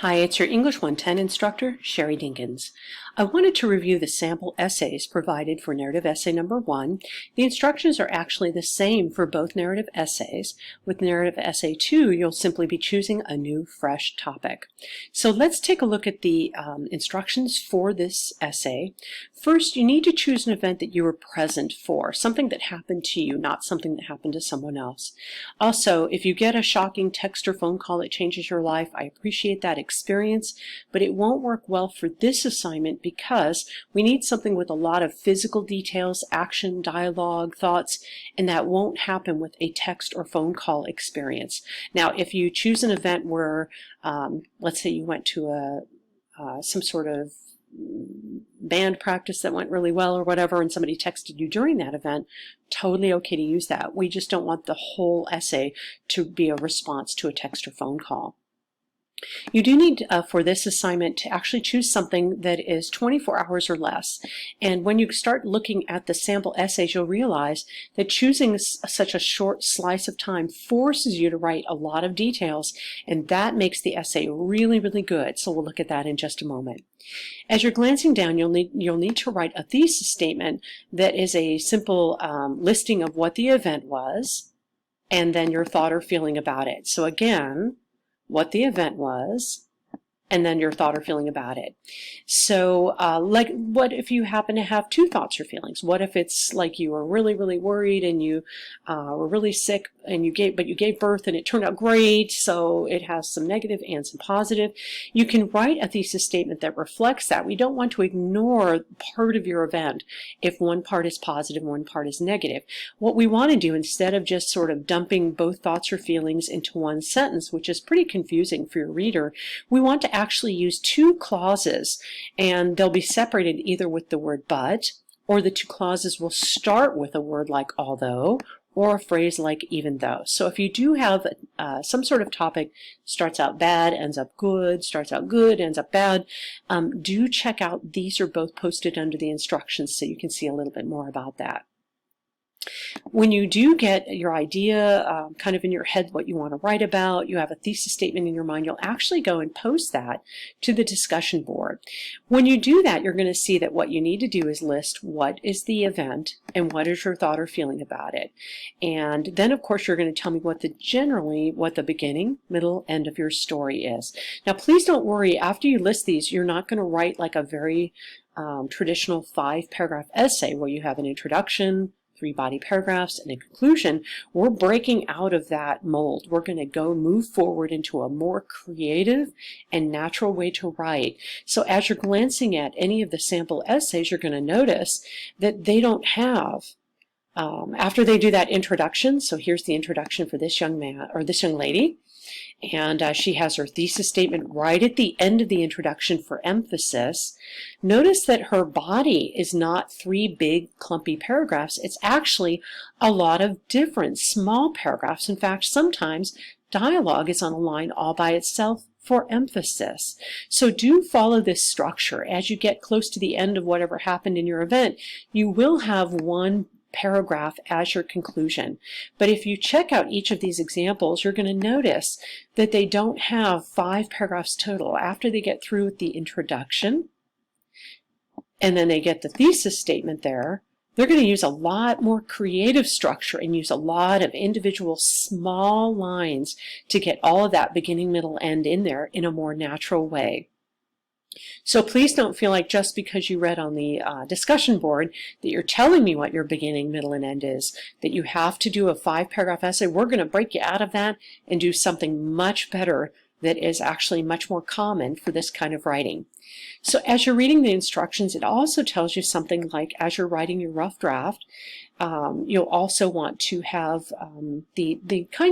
Hi, it's your English 110 instructor, Sherry Dinkins. I wanted to review the sample essays provided for narrative essay number 1. The instructions are actually the same for both narrative essays. With narrative essay 2, you'll simply be choosing a new, fresh topic. So let's take a look at the instructions for this essay. First, you need to choose an event that you were present for, something that happened to you, not something that happened to someone else. Also, if you get a shocking text or phone call that changes your life, I appreciate that experience, but it won't work well for this assignment because we need something with a lot of physical details, action, dialogue, thoughts, and that won't happen with a text or phone call experience. Now, if you choose an event where, let's say you went to some sort of band practice that went really well or whatever, and somebody texted you during that event, totally okay to use that. We just don't want the whole essay to be a response to a text or phone call. You do need, for this assignment, to actually choose something that is 24 hours or less. And when you start looking at the sample essays, you'll realize that choosing such a short slice of time forces you to write a lot of details, and that makes the essay really, really good. So we'll look at that in just a moment. As you're glancing down, you'll need to write a thesis statement that is a simple listing of what the event was, and then your thought or feeling about it. So again, what the event was, and then your thought or feeling about it. So like, what if you happen to have two thoughts or feelings? What if it's like you were really, really worried and you were really sick and you gave birth and it turned out great, so it has some negative and some positive. You can write a thesis statement that reflects that. We don't want to ignore part of your event if one part is positive and one part is negative. What we want to do, instead of just sort of dumping both thoughts or feelings into one sentence, which is pretty confusing for your reader, we want to actually use two clauses, and they'll be separated either with the word but, or the two clauses will start with a word like although, or a phrase like even though. So if you do have some sort of topic, starts out bad, ends up good, starts out good, ends up bad, do check out, these are both posted under the instructions so you can see a little bit more about that. When you do get your idea kind of in your head what you want to write about, you have a thesis statement in your mind, you'll actually go and post that to the discussion board. When you do that, you're going to see that what you need to do is list what is the event and what is your thought or feeling about it. And then, of course, you're going to tell me what the beginning, middle, end of your story is. Now, please don't worry. After you list these, you're not going to write like a very traditional 5-paragraph essay where you have an introduction, 3 body paragraphs, and a conclusion. We're breaking out of that mold. We're going to move forward into a more creative and natural way to write. So as you're glancing at any of the sample essays, you're going to notice that they don't have, after they do that introduction, so here's the introduction for this young man or this young lady, and she has her thesis statement right at the end of the introduction for emphasis. Notice that her body is not 3 big clumpy paragraphs. It's actually a lot of different small paragraphs. In fact, sometimes dialogue is on a line all by itself for emphasis. So do follow this structure. As you get close to the end of whatever happened in your event, you will have one paragraph as your conclusion. But if you check out each of these examples, you're going to notice that they don't have 5 paragraphs total. After they get through with the introduction, and then they get the thesis statement there, they're going to use a lot more creative structure and use a lot of individual small lines to get all of that beginning, middle, end in there in a more natural way. So please don't feel like just because you read on the discussion board that you're telling me what your beginning, middle, and end is, that you have to do a 5-paragraph essay. We're going to break you out of that and do something much better that is actually much more common for this kind of writing. So as you're reading the instructions, it also tells you something like, as you're writing your rough draft, you'll also want to have the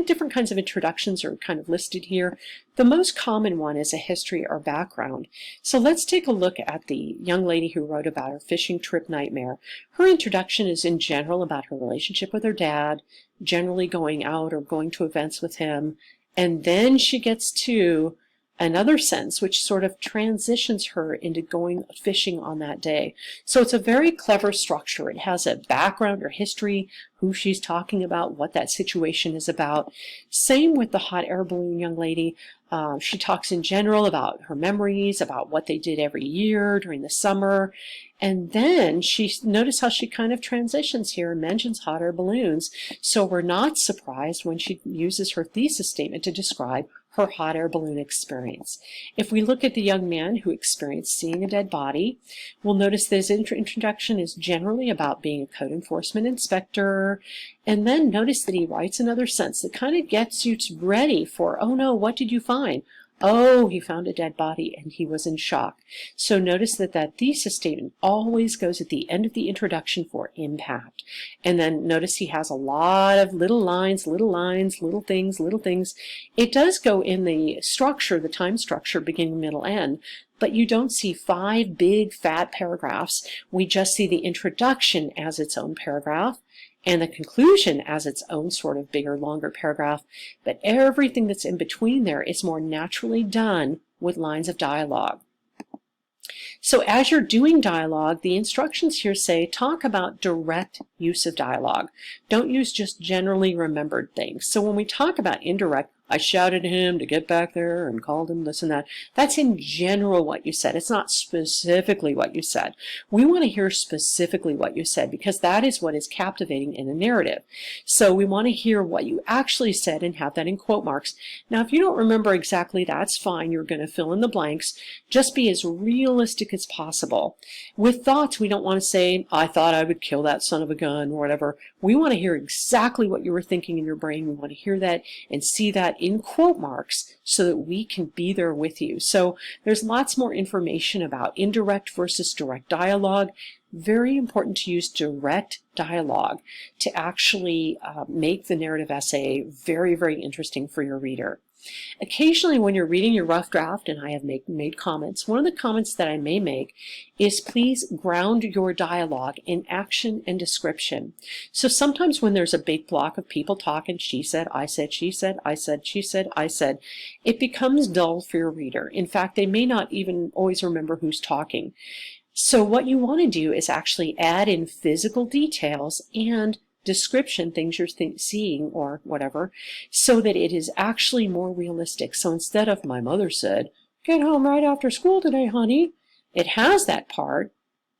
different kinds of introductions are kind of listed here. The most common one is a history or background. So let's take a look at the young lady who wrote about her fishing trip nightmare. Her introduction is in general about her relationship with her dad, generally going out or going to events with him, and then she gets to another sentence which sort of transitions her into going fishing on that day. So it's a very clever structure. It has a background or history, who she's talking about, what that situation is about. Same with the hot air balloon young lady. She talks in general about her memories, about what they did every year during the summer. And then notice how she kind of transitions here and mentions hot air balloons. So we're not surprised when she uses her thesis statement to describe her hot air balloon experience. If we look at the young man who experienced seeing a dead body, we'll notice that his introduction is generally about being a code enforcement inspector. And then notice that he writes another sentence that kind of gets you ready for, oh no, what did you find? Oh, he found a dead body and he was in shock. So notice that that thesis statement always goes at the end of the introduction for impact. And then notice he has a lot of little lines, little things, little things. It does go in the structure, the time structure, beginning, middle, end, but you don't see 5 big fat paragraphs. We just see the introduction as its own paragraph, and the conclusion as its own sort of bigger, longer paragraph, but everything that's in between there is more naturally done with lines of dialogue. So as you're doing dialogue, the instructions here say talk about direct use of dialogue. Don't use just generally remembered things. So when we talk about indirect, I shouted at him to get back there and called him this and that. That's in general what you said. It's not specifically what you said. We want to hear specifically what you said because that is what is captivating in a narrative. So we want to hear what you actually said and have that in quote marks. Now, if you don't remember exactly, that's fine. You're going to fill in the blanks. Just be as realistic as possible. With thoughts, we don't want to say, I thought I would kill that son of a gun or whatever. We want to hear exactly what you were thinking in your brain. We want to hear that and see that in quote marks so that we can be there with you. So there's lots more information about indirect versus direct dialogue. Very important to use direct dialogue to actually make the narrative essay very, very interesting for your reader. Occasionally when you're reading your rough draft, and I have made comments, one of the comments that I may make is please ground your dialogue in action and description. So sometimes when there's a big block of people talking, she said, I said, she said, I said, she said, I said, it becomes dull for your reader. In fact, they may not even always remember who's talking. So what you want to do is actually add in physical details and description, things you're seeing or whatever, so that it is actually more realistic. So instead of my mother said, get home right after school today, honey, it has that part,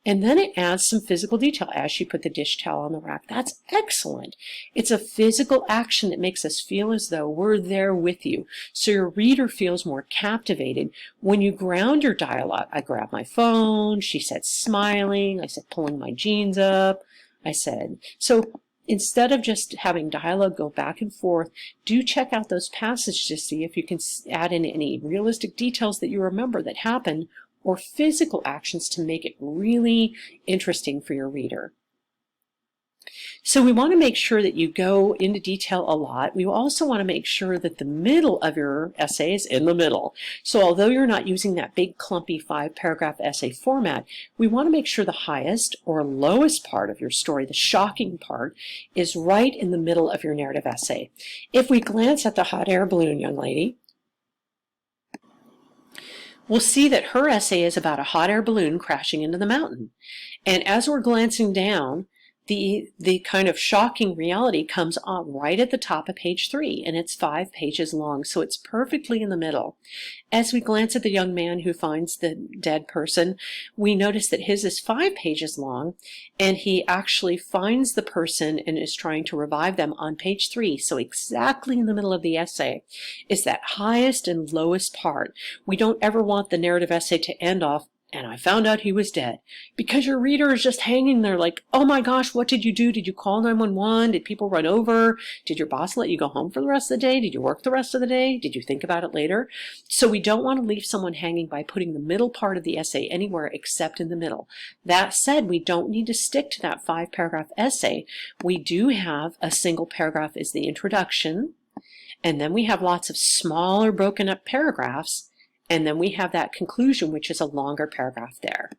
and then it adds some physical detail as she put the dish towel on the rack. That's excellent. It's a physical action that makes us feel as though we're there with you. So your reader feels more captivated. When you ground your dialogue, I grabbed my phone, she said smiling, I said pulling my jeans up, I said, so instead of just having dialogue go back and forth, do check out those passages to see if you can add in any realistic details that you remember that happened or physical actions to make it really interesting for your reader. So we want to make sure that you go into detail a lot. We also want to make sure that the middle of your essay is in the middle. So although you're not using that big clumpy 5-paragraph essay format, we want to make sure the highest or lowest part of your story, the shocking part, is right in the middle of your narrative essay. If we glance at the hot air balloon young lady, we'll see that her essay is about a hot air balloon crashing into the mountain. And as we're glancing down, the kind of shocking reality comes on right at the top of page 3, and it's 5 pages long, so it's perfectly in the middle. As we glance at the young man who finds the dead person, we notice that his is 5 pages long, and he actually finds the person and is trying to revive them on page 3. So exactly in the middle of the essay is that highest and lowest part. We don't ever want the narrative essay to end off, and I found out he was dead, because your reader is just hanging there like, oh my gosh, what did you do? Did you call 911? Did people run over? Did your boss let you go home for the rest of the day? Did you work the rest of the day? Did you think about it later? So we don't want to leave someone hanging by putting the middle part of the essay anywhere except in the middle. That said, we don't need to stick to that 5-paragraph essay. We do have a single paragraph as the introduction, and then we have lots of smaller broken up paragraphs, and then we have that conclusion, which is a longer paragraph there.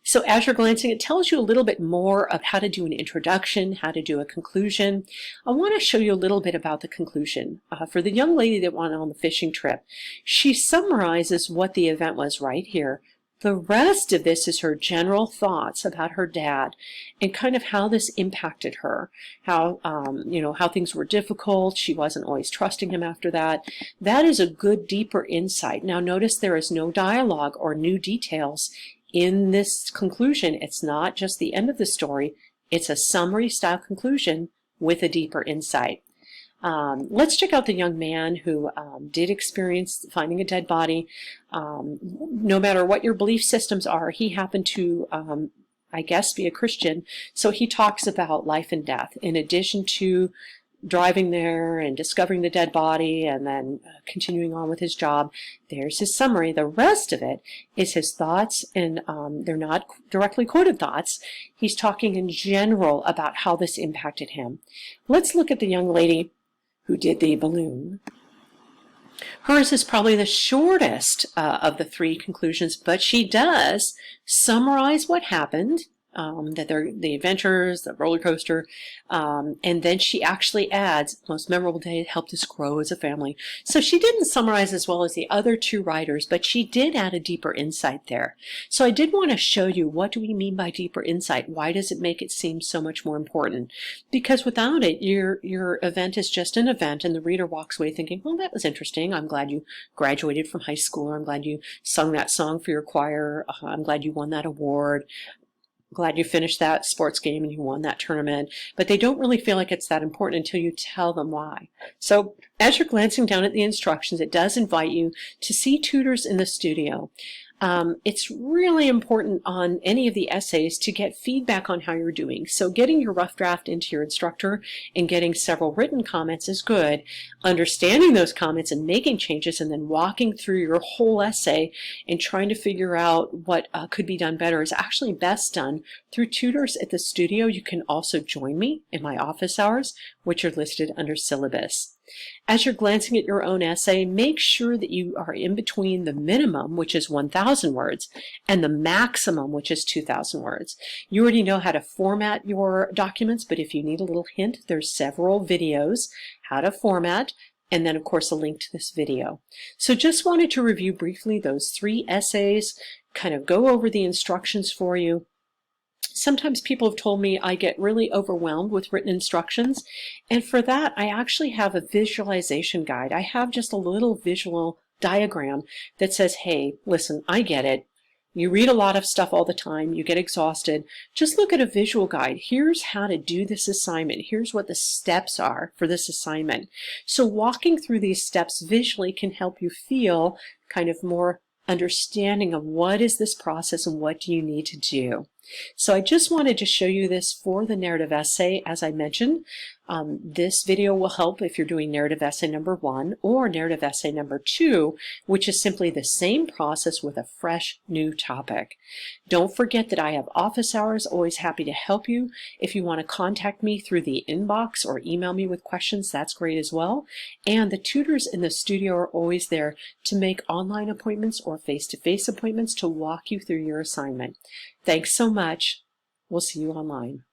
So as you're glancing, it tells you a little bit more of how to do an introduction, how to do a conclusion. I want to show you a little bit about the conclusion. For the young lady that went on the fishing trip, she summarizes what the event was right here. The rest of this is her general thoughts about her dad and kind of how this impacted her, how, how things were difficult. She wasn't always trusting him after that. That is a good, deeper insight. Now notice there is no dialogue or new details in this conclusion. It's not just the end of the story. It's a summary style conclusion with a deeper insight. Let's check out the young man who did experience finding a dead body. No matter what your belief systems are, he happened to, I guess, be a Christian. So he talks about life and death in addition to driving there and discovering the dead body and then continuing on with his job. There's his summary. The rest of it is his thoughts, and they're not directly quoted thoughts. He's talking in general about how this impacted him. Let's look at the young lady who did the balloon. Hers is probably the shortest of the three conclusions, but she does summarize what happened, that they're the adventures, the roller coaster, and then she actually adds, most memorable day helped us grow as a family. So she didn't summarize as well as the other two writers, but she did add a deeper insight there. So I did want to show you, what do we mean by deeper insight? Why does it make it seem so much more important? Because without it, your event is just an event, and the reader walks away thinking, well, that was interesting. I'm glad you graduated from high school, or I'm glad you sung that song for your choir. I'm glad you won that award. Glad you finished that sports game and you won that tournament, but they don't really feel like it's that important until you tell them why. So as you're glancing down at the instructions, it does invite you to see tutors in the studio. It's really important on any of the essays to get feedback on how you're doing. So getting your rough draft into your instructor and getting several written comments is good. Understanding those comments and making changes and then walking through your whole essay and trying to figure out what could be done better is actually best done through tutors at the studio. You can also join me in my office hours, which are listed under syllabus. As you're glancing at your own essay, make sure that you are in between the minimum, which is 1,000 words, and the maximum, which is 2,000 words. You already know how to format your documents, but if you need a little hint, there's several videos, how to format, and then of course a link to this video. So just wanted to review briefly those three essays, kind of go over the instructions for you. Sometimes people have told me I get really overwhelmed with written instructions, and for that I actually have a visualization guide. I have just a little visual diagram that says, hey, listen, I get it. You read a lot of stuff all the time, you get exhausted. Just look at a visual guide. Here's how to do this assignment. Here's what the steps are for this assignment. So walking through these steps visually can help you feel kind of more understanding of what is this process and what do you need to do. So I just wanted to show you this for the narrative essay. As I mentioned, this video will help if you're doing narrative essay number 1 or narrative essay number 2, which is simply the same process with a fresh new topic. Don't forget that I have office hours, always happy to help you. If you want to contact me through the inbox or email me with questions, that's great as well. And the tutors in the studio are always there to make online appointments or face-to-face appointments to walk you through your assignment. Thanks so much. We'll see you online.